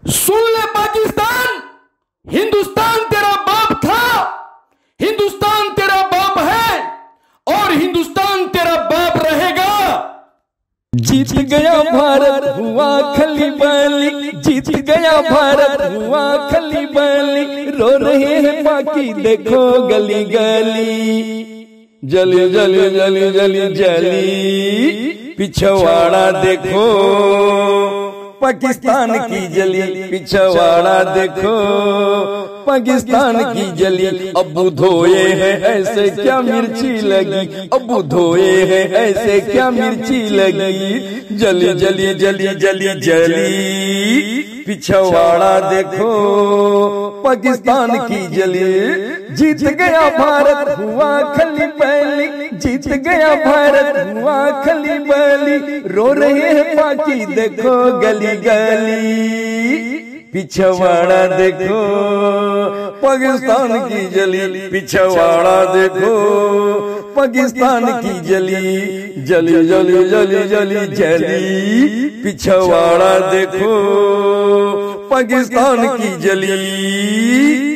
सुन ले पाकिस्तान, हिंदुस्तान तेरा बाप था, हिंदुस्तान तेरा बाप है और हिंदुस्तान तेरा बाप रहेगा। जीत गया भारत हुआ खली बैली, जीत गया भारत हुआ खली बैली, रो रहे हैं बाकी देखो गली गली। जली जली जली जली जली पिछवाड़ा देखो, पाकिस्तान की जली पिछवाड़ा देखो, पाकिस्तान की जली। अबू धोए हैं ऐसे क्या मिर्ची लगी, अबू धोए हैं ऐसे क्या मिर्ची लगी। जली जली जली जली जली पिछवाड़ा देखो, पाकिस्तान की जली। जीत गया भारत हुआ खली बैली, जीत गया भारत हुआ खली बैली, रो रहे हैं बाकी देखो गली गली। पिछवाड़ा देखो, पाकिस्तान की जली पिछवाड़ा देखो, पाकिस्तान की जली। जली जली जली जली जली पिछवाड़ा देखो, पाकिस्तान की जली।